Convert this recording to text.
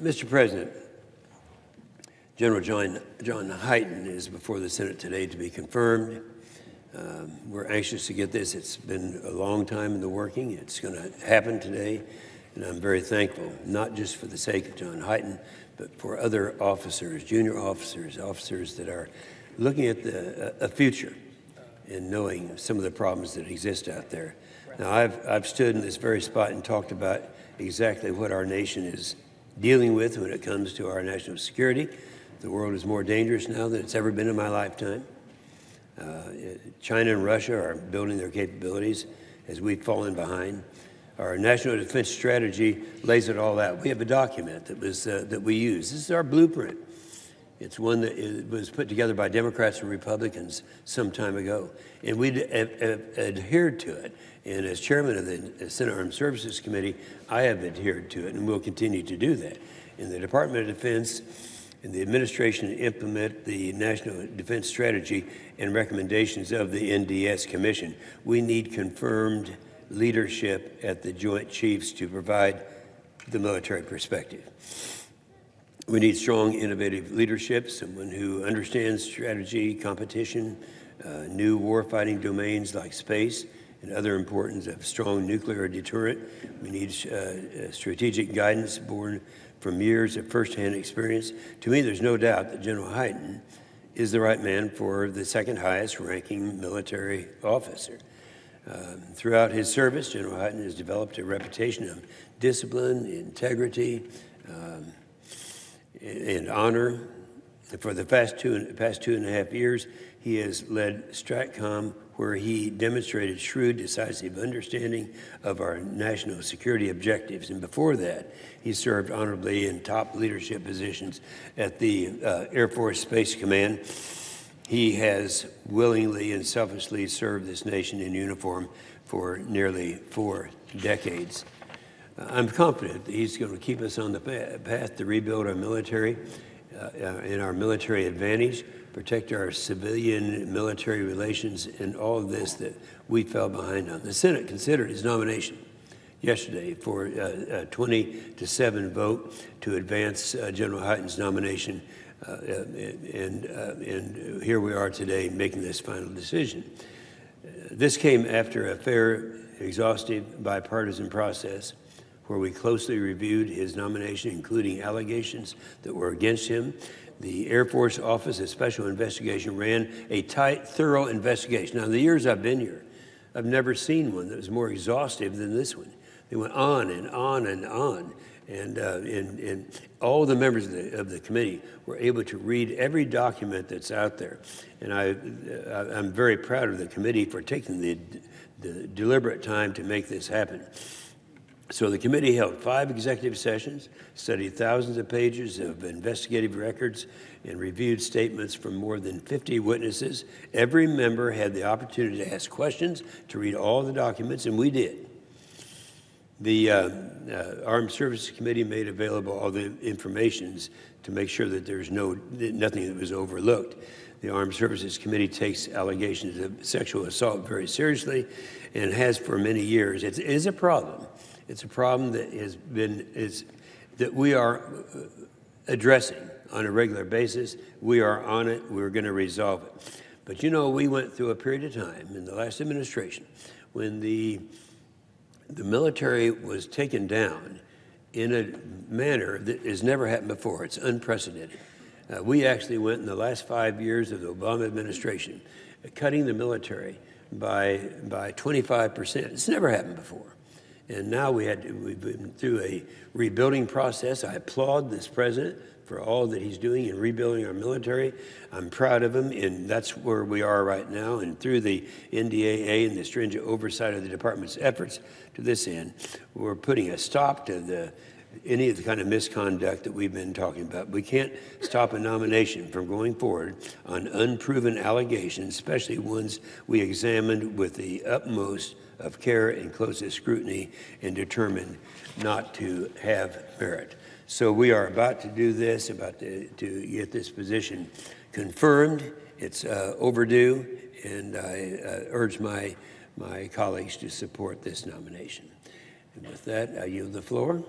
Mr. President, General John Hyten is before the Senate today to be confirmed. We're anxious to get this. It's been a long time in the working. It's going to happen today, and I'm very thankful, not just for the sake of John Hyten, but for other officers, junior officers, officers that are looking at a future and knowing some of the problems that exist out there. Now, I've stood in this very spot and talked about exactly what our nation is dealing with when it comes to our national security. The world is more dangerous now than it's ever been in my lifetime. China and Russia are building their capabilities as we've fallen behind. Our national defense strategy lays it all out. We have a document that we use. This is our blueprint. It's one that was put together by Democrats and Republicans some time ago, and we adhered to it. And as chairman of the Senate Armed Services Committee, I have adhered to it, and will continue to do that. In the Department of Defense and the administration implement the National Defense Strategy and recommendations of the NDS Commission. We need confirmed leadership at the Joint Chiefs to provide the military perspective. We need strong, innovative leadership, someone who understands strategy, competition, new warfighting domains like space, and other importance of strong nuclear deterrent. We need strategic guidance born from years of firsthand experience. To me, there's no doubt that General Hyten is the right man for the second highest ranking military officer. Throughout his service, General Hyten has developed a reputation of discipline, integrity, and honor. For the past two and a half years, he has led STRATCOM, where he demonstrated shrewd, decisive understanding of our national security objectives. And before that, he served honorably in top leadership positions at the Air Force Space Command. He has willingly and selflessly served this nation in uniform for nearly 4 decades. I'm confident that he's going to keep us on the path to rebuild our military and our military advantage, protect our civilian-military relations, and all of this that we fell behind on. The Senate considered his nomination yesterday for a 20-7 vote to advance General Hyten's nomination, and here we are today making this final decision. This came after a fair, exhaustive, bipartisan process where we closely reviewed his nomination, including allegations that were against him. The Air Force Office of Special Investigation ran a tight, thorough investigation. Now, in the years I've been here, I've never seen one that was more exhaustive than this one. They went on and on and on. And all the members of the committee were able to read every document that's out there. And I'm very proud of the committee for taking the deliberate time to make this happen. So the committee held 5 executive sessions, studied thousands of pages of investigative records, and reviewed statements from more than 50 witnesses. Every member had the opportunity to ask questions, to read all the documents, and we did. The Armed Services Committee made available all the information to make sure that there's nothing that was overlooked. The Armed Services Committee takes allegations of sexual assault very seriously and has for many years. It is a problem. It's a problem that that we are addressing on a regular basis. We are on it. We're going to resolve it. But you know, we went through a period of time in the last administration when the military was taken down in a manner that has never happened before. It's unprecedented. We actually went in the last 5 years of the Obama administration, cutting the military by 25%. It's never happened before. And now we've been through a rebuilding process. I applaud this president for all that he's doing in rebuilding our military. I'm proud of him, and that's where we are right now. And through the NDAA and the stringent oversight of the department's efforts to this end, we're putting a stop to any of the kind of misconduct that we've been talking about. We can't stop a nomination from going forward on unproven allegations, especially ones we examined with the utmost of care and closest scrutiny and determined not to have merit. So we are about to do this, to get this position confirmed. It's overdue, and I urge my colleagues to support this nomination. And with that, I yield the floor.